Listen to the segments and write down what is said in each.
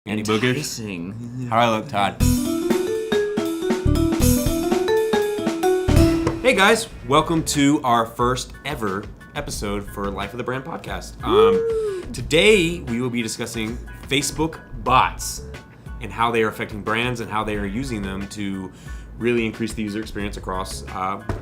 Any boogers? Enticing. How do I look, Todd? Hey guys, welcome to our first ever episode for Life of the Brand podcast. Today we will be discussing Facebook bots and how they are affecting brands and how they are using them to really increase the user experience across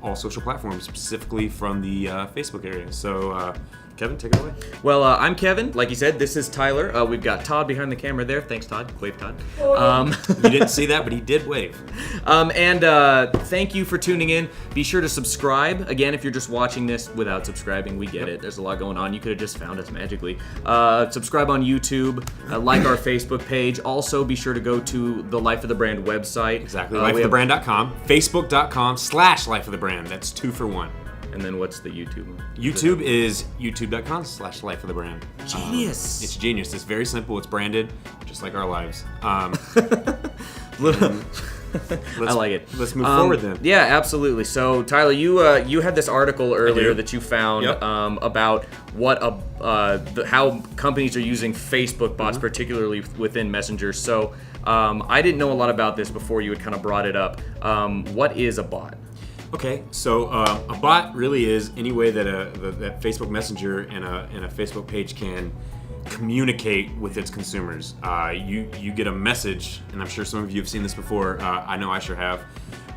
all social platforms, specifically from the Facebook area. So, Kevin, take it away. Well, I'm Kevin. Like you said, this is Tyler. We've got Todd behind the camera there. Thanks, Todd. Wave, Todd. You didn't see that, but he did wave. And thank you for tuning in. Be sure to subscribe. Again, if you're just watching this without subscribing, we get it. There's a lot going on. You could have just found us magically. Subscribe on YouTube. Like our Facebook page. Also, be sure to go to the Life of the Brand website. Exactly. Lifeofthebrand.com. Facebook.com/Life of the Brand. That's 2 for 1. And then what's the YouTube one? YouTube is youtube.com/Life of the Brand. Genius. It's genius. It's very simple. It's branded, just like our lives. I like it. Let's move forward then. Yeah, absolutely. So, Tyler, you had this article earlier that you found Yep. about what how companies are using Facebook bots, particularly within Messenger. So, I didn't know a lot about this before you had kind of brought it up. What is a bot? Okay, so a bot really is any way that that Facebook Messenger and a Facebook page can communicate with its consumers. You get a message, and I'm sure some of you have seen this before. I know I sure have.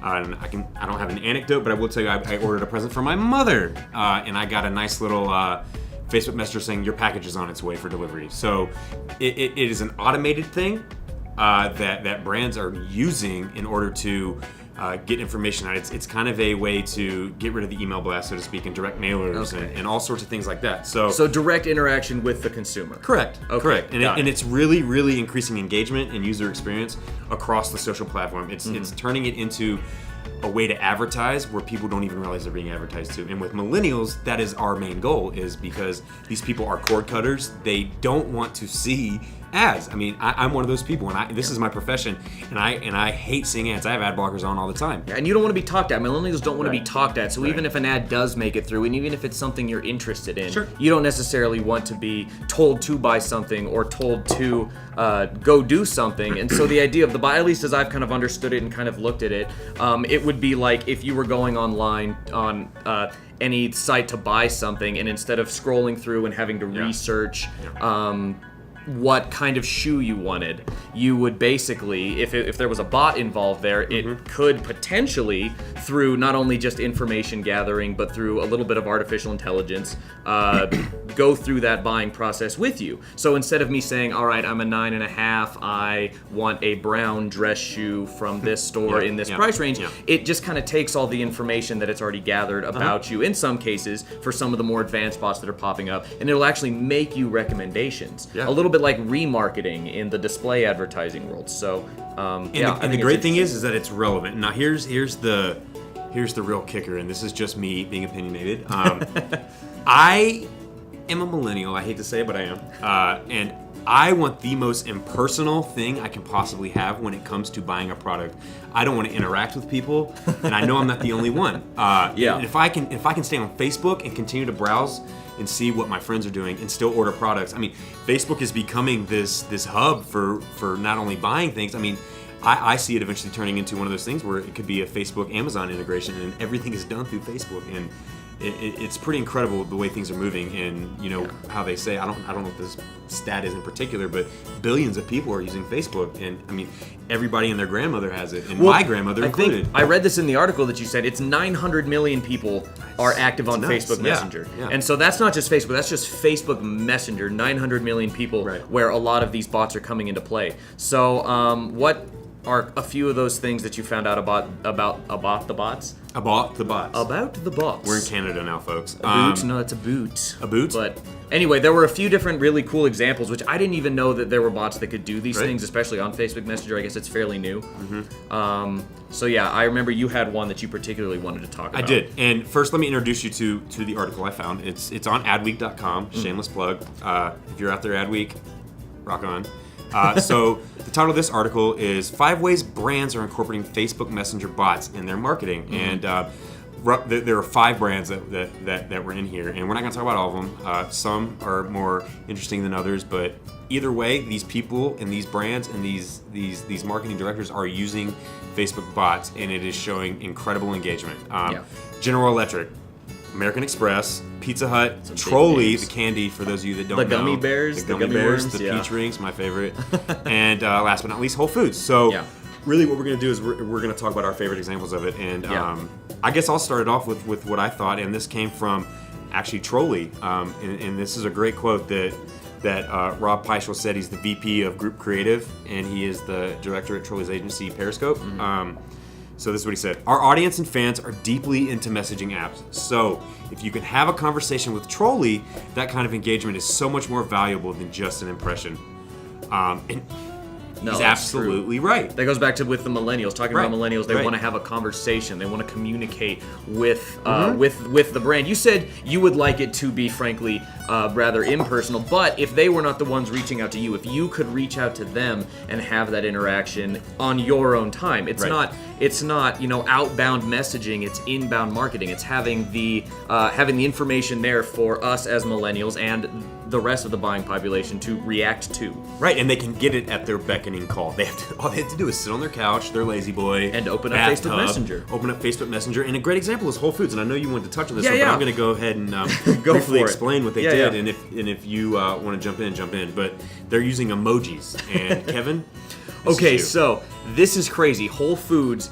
And I don't have an anecdote, but I will tell you I ordered a present for my mother, and I got a nice little Facebook Messenger saying your package is on its way for delivery. So it is an automated thing that brands are using in order to get information out. It's kind of a way to get rid of the email blast, so to speak, and direct mailers and all sorts of things like that. So direct interaction with the consumer. Correct. Okay. Correct. And it's really, really increasing engagement and user experience across the social platform. It's turning it into a way to advertise where people don't even realize they're being advertised to. And with millennials, that is our main goal, is because these people are cord cutters. They don't want to see ads. I mean, I'm one of those people, and this is my profession, and I hate seeing ads. I have ad blockers on all the time. Yeah, and you don't want to be talked at. Millennials don't want to be talked at. So even if an ad does make it through, and even if it's something you're interested in, you don't necessarily want to be told to buy something or told to go do something. And so the idea of the bot, at least as I've kind of understood it and kind of looked at it, it would be like if you were going online on any site to buy something, and instead of scrolling through and having to research what kind of shoe you wanted, you would basically, if there was a bot involved there, it could potentially, through not only just information gathering, but through a little bit of artificial intelligence, go through that buying process with you. So instead of me saying, all right, I'm a 9.5, I want a brown dress shoe from this store in this price range, it just kind of takes all the information that it's already gathered about you, in some cases, for some of the more advanced bots that are popping up, and it'll actually make you recommendations. A little bit like remarketing in the display advertising world. So, and the great thing is that it's relevant. Now, here's the real kicker, and this is just me being opinionated. I am a millennial. I hate to say it, but I am. And I want the most impersonal thing I can possibly have when it comes to buying a product. I don't want to interact with people, and I know I'm not the only one. And if I can stay on Facebook and continue to browse and see what my friends are doing and still order products. I mean, Facebook is becoming this hub for not only buying things. I mean, I see it eventually turning into one of those things where it could be a Facebook Amazon integration, and everything is done through Facebook. And it's pretty incredible the way things are moving, and how they say, I don't know what this stat is in particular, but billions of people are using Facebook, and I mean everybody and their grandmother has it, and my grandmother included. I read this in the article that you said. It's 900 million people are active on Facebook Messenger. And so that's not just Facebook, that's just Facebook Messenger, 900 million people where a lot of these bots are coming into play. So what are a few of those things that you found out about the bots? About the bots. About the bots. We're in Canada now, folks. A boot? No, it's a boot. A boot? But anyway, there were a few different really cool examples, which I didn't even know that there were bots that could do these things, especially on Facebook Messenger. I guess it's fairly new. So yeah, I remember you had one that you particularly wanted to talk about. I did. And first, let me introduce you to the article I found. It's on adweek.com. Shameless plug. If you're out there, Adweek, rock on. So the title of this article is 5 Ways Brands Are Incorporating Facebook Messenger Bots in Their Marketing. And there are 5 brands that were in here, and we're not going to talk about all of them. Some are more interesting than others, but either way, these people and these brands and these marketing directors are using Facebook bots, and it is showing incredible engagement. General Electric, American Express, Pizza Hut, Trolley, the candy for those of you that don't know. The gummy bears, the gummy bears, worms, the peach rings, my favorite. And last but not least, Whole Foods. So really what we're going to do is we're going to talk about our favorite examples of it. And I guess I'll start it off with what I thought, and this came from actually Trolley. And this is a great quote that Rob Peischel said. He's the VP of Group Creative, and he is the director at Trolley's agency, Periscope. So this is what he said. Our audience and fans are deeply into messaging apps. So if you can have a conversation with Trolley, that kind of engagement is so much more valuable than just an impression. He's absolutely right. That goes back to with the millennials. Talking about millennials, they want to have a conversation. They want to communicate with the brand. You said you would like it to be, frankly, rather impersonal. But if they were not the ones reaching out to you, if you could reach out to them and have that interaction on your own time, it's not outbound messaging. It's inbound marketing. It's having the information there for us as millennials and the rest of the buying population to react to. Right, and they can get it at their beckoning call. All they have to do is sit on their couch, their lazy boy, and open up Facebook Messenger. Open up Facebook Messenger, and a great example is Whole Foods. And I know you wanted to touch on this, but I'm going to go ahead and briefly explain what they did. And if you want to jump in. But they're using emojis. And Kevin, okay, so this is crazy. Whole Foods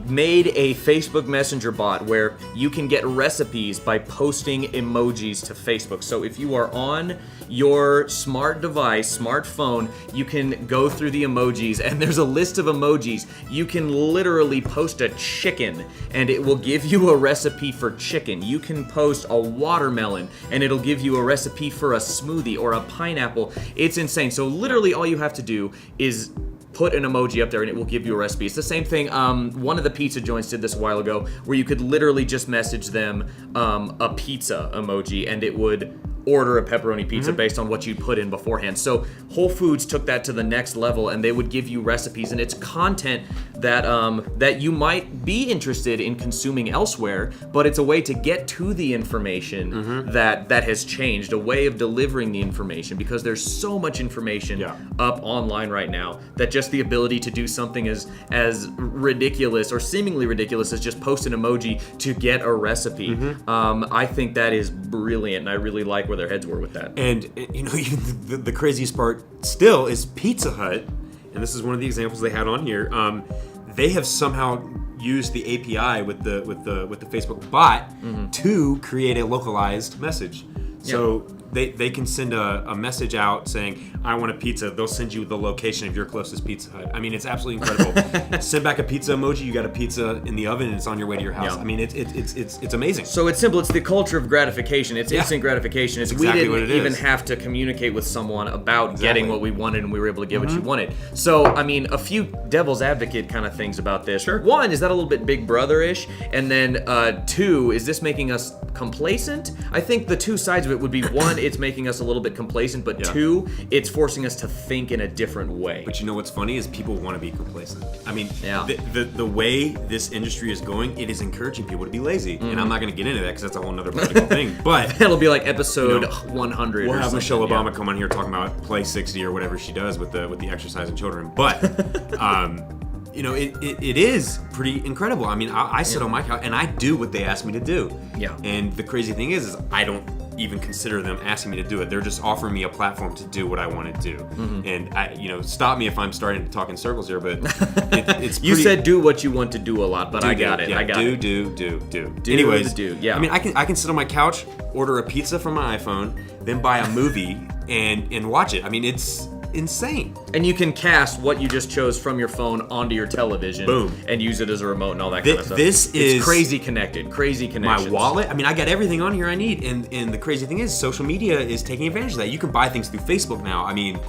made a Facebook Messenger bot where you can get recipes by posting emojis to Facebook. So if you are on your smart device, smartphone, you can go through the emojis, and there's a list of emojis. You can literally post a chicken and it will give you a recipe for chicken. You can post a watermelon and it'll give you a recipe for a smoothie, or a pineapple. It's insane. So literally all you have to do is put an emoji up there and it will give you a recipe. It's the same thing. One of the pizza joints did this a while ago, where you could literally just message them a pizza emoji and it would order a pepperoni pizza based on what you put in beforehand. So Whole Foods took that to the next level, and they would give you recipes, and it's content that you might be interested in consuming elsewhere, but it's a way to get to the information that has changed, a way of delivering the information, because there's so much information up online right now that just the ability to do something as ridiculous or seemingly ridiculous as just post an emoji to get a recipe. I think that is brilliant, and I really like where their heads were with that. And even the craziest part still is Pizza Hut, and this is one of the examples they had on here. They have somehow used the API with the Facebook bot to create a localized message. So they can send a message out saying, I want a pizza. They'll send you the location of your closest Pizza Hut. I mean, it's absolutely incredible. Send back a pizza emoji. You got a pizza in the oven and it's on your way to your house. I mean, it's amazing. So it's simple. It's the culture of gratification. It's instant gratification. It's exactly we didn't even have to communicate with someone about getting what we wanted, and we were able to get what you wanted. So, I mean, a few devil's advocate kind of things about this. Sure. One, is that a little bit Big Brother-ish? And then two, is this making us complacent? I think the two sides of it would be, one, it's making us a little bit complacent, but two, it's forcing us to think in a different way. But you know what's funny is people want to be complacent. I mean, the way this industry is going, it is encouraging people to be lazy. And I'm not going to get into that because that's a whole other political thing. But that'll be like episode 100. We'll have Michelle Obama come on here talking about Play 60 or whatever she does with the exercising children. But it is pretty incredible. I mean, I sit on my couch and I do what they ask me to do. Yeah. And the crazy thing is I don't even consider them asking me to do it. They're just offering me a platform to do what I want to do. And stop me if I'm starting to talk in circles here, but it's pretty, you said do what you want to do a lot, but I got it. Yeah, I got it. Do. Anyways, yeah. I mean, I can sit on my couch, order a pizza from my iPhone, then buy a movie and watch it. I mean, it's insane. And you can cast what you just chose from your phone onto your television. Boom. And use it as a remote and all that kind of stuff. It's crazy connected. Crazy connections. My wallet. I mean, I got everything on here I need. And the crazy thing is, social media is taking advantage of that. You can buy things through Facebook now. I mean,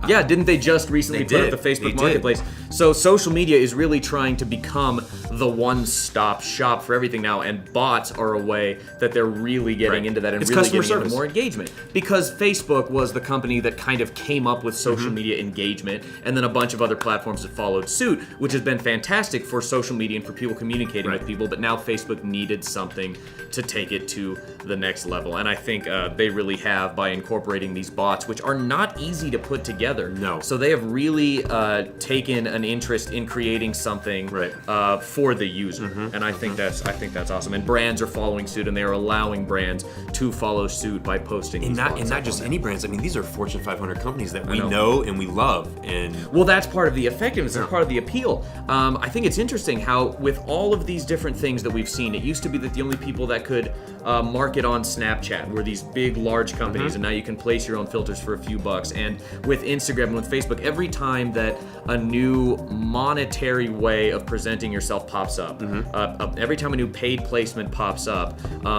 yeah, didn't they just recently put up the Facebook Marketplace? So social media is really trying to become the one-stop shop for everything now, and bots are a way that they're really getting into that and it's really getting service. into more engagement. Because Facebook was the company that kind of came up with social media engagement, and then a bunch of other platforms have followed suit, which has been fantastic for social media and for people communicating with people, but now Facebook needed something to take it to the next level. And I think they really have by incorporating these bots, which are not easy to put together. No. So they have really taken an interest in creating something for the user, and I think that's awesome. And brands are following suit, and they are allowing brands to follow suit by posting. And not just any brands. I mean, these are Fortune 500 companies that we know and we love. And well, that's part of the effectiveness. That's part of the appeal. I think it's interesting how with all of these different things that we've seen, it used to be that the only people that could market on Snapchat were these big, large companies, and now you can place your own filters for a few bucks. And with Instagram and with Facebook, every time that a new monetary way of presenting yourself pops up, every time a new paid placement pops up,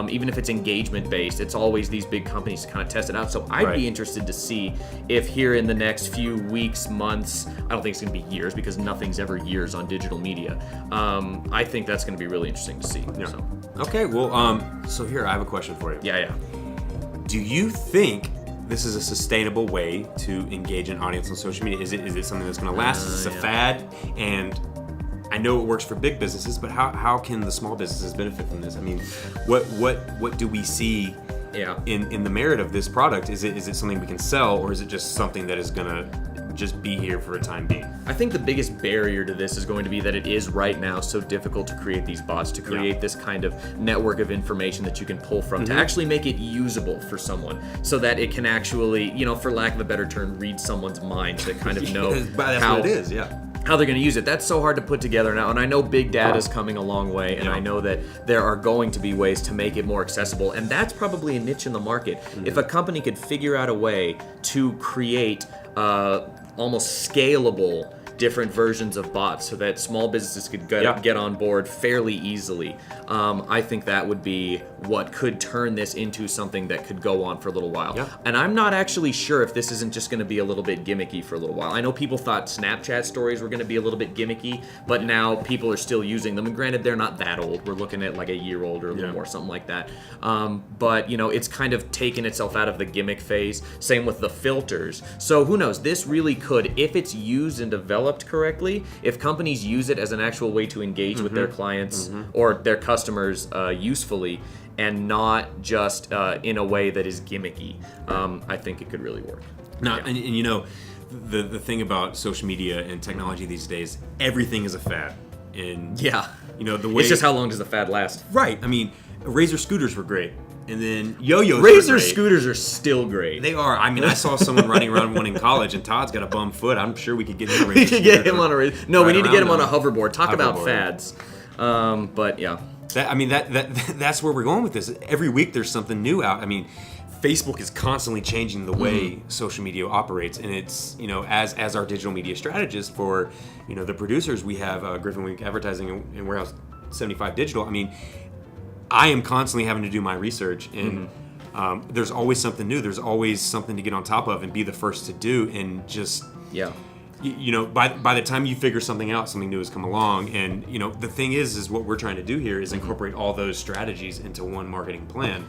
even if it's engagement based, it's always these big companies to kind of test it out. So I'd be interested to see if here in the next few weeks, months, I don't think it's going to be years because nothing's ever years on digital media. I think that's going to be really interesting to see. Yeah. So. Okay, well, so here, I have a question for you. Yeah. Do you think this is a sustainable way to engage an audience on social media? Is it something that's going to last? Is this a fad? And I know it works for big businesses, but how can the small businesses benefit from this? I mean, what do we see in the merit of this product? Is it something we can sell, or is it just something that is going to just be here for a time being? I think the biggest barrier to this is going to be that it is right now so difficult to create these bots, to create this kind of network of information that you can pull from, to actually make it usable for someone, so that it can actually, for lack of a better term, read someone's mind to kind of know that's what it is, how they're going to use it. That's so hard to put together now, and I know big data is coming a long way, and I know that there are going to be ways to make it more accessible, and that's probably a niche in the market. If a company could figure out a way to create almost scalable different versions of bots so that small businesses could get on board fairly easily, I think that would be what could turn this into something that could go on for a little while. And I'm not actually sure if this isn't just going to be a little bit gimmicky for a little while. I know people thought Snapchat stories were going to be a little bit gimmicky, but now people are still using them, and granted, they're not that old. We're looking at like a year old or a little more, something like that. But it's kind of taken itself out of the gimmick phase. Same with the filters. So who knows? This really could, if it's used and developed correctly, if companies use it as an actual way to engage with their clients or their customers usefully, and not just in a way that is gimmicky, I think it could really work. And the thing about social media and technology these days, everything is a fad. And the way it's just how long does the fad last? Right. I mean, Razor scooters were great. And then yo-yos. Razor scooters are still great. They are. I mean, I saw someone running around one in college, and Todd's got a bum foot. I'm sure we could get him a Razor. We could get him on a Razor. No, we need to get him on a hoverboard. Talk about fads. But yeah. That's where we're going with this. Every week there's something new out. I mean, Facebook is constantly changing the way social media operates, and it's as our digital media strategist for the producers, we have Griffin Week Advertising and Warehouse 75 Digital. I mean, I am constantly having to do my research, and there's always something new. There's always something to get on top of and be the first to do, and just by the time you figure something out, something new has come along. And the thing is what we're trying to do here is incorporate all those strategies into one marketing plan.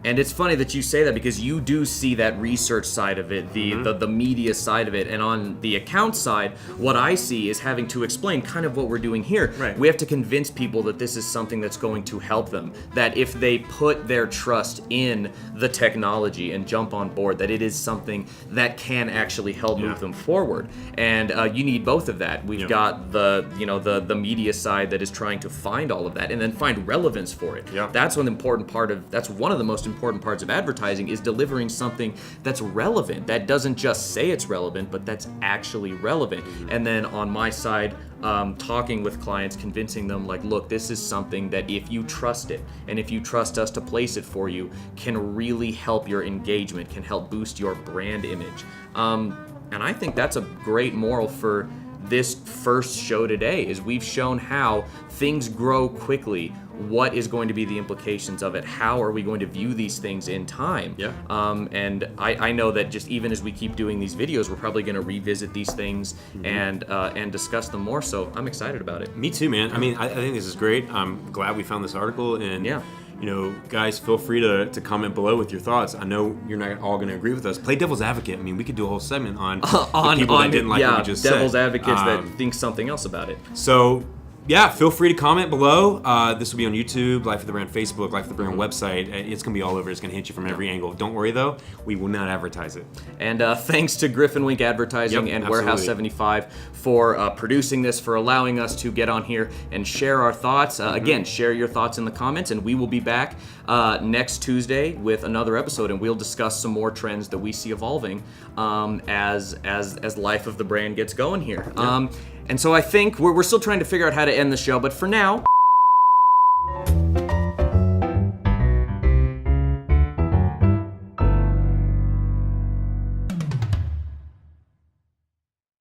And it's funny that you say that, because you do see that research side of it, the media side of it, and on the account side, what I see is having to explain kind of what we're doing here. Right. We have to convince people that this is something that's going to help them, that if they put their trust in the technology and jump on board, that it is something that can actually help move them forward. And you need both of that. We've got the media side that is trying to find all of that and then find relevance for it. That's one of the most important parts of advertising, is delivering something that's relevant, that doesn't just say it's relevant, but that's actually relevant. And then on my side, talking with clients, convincing them, like, look, this is something that if you trust it, and if you trust us to place it for you, can really help your engagement, can help boost your brand image. And I think that's a great moral for this first show today, is we've shown how things grow quickly what is going to be the implications of it? How are we going to view these things in time? Yeah. And I know that just even as we keep doing these videos, we're probably going to revisit these things and discuss them more. So I'm excited about it. Me too, man. I mean, I think this is great. I'm glad we found this article, and you know, guys, feel free to comment below with your thoughts. I know you're not all going to agree with us. Play devil's advocate. I mean, we could do a whole segment on the people that didn't like what we just said. Devil's advocates that think something else about it. So, yeah, feel free to comment below. This will be on YouTube, Life of the Brand Facebook, Life of the Brand website. It's going to be all over. It's going to hit you from every angle. Don't worry, though. We will not advertise it. And thanks to Griffin Wink Advertising and absolutely. Warehouse 75 for producing this, for allowing us to get on here and share our thoughts. Again, share your thoughts in the comments, and we will be back next Tuesday with another episode, and we'll discuss some more trends that we see evolving as Life of the Brand gets going here. And so I think we're still trying to figure out how to end the show, but for now...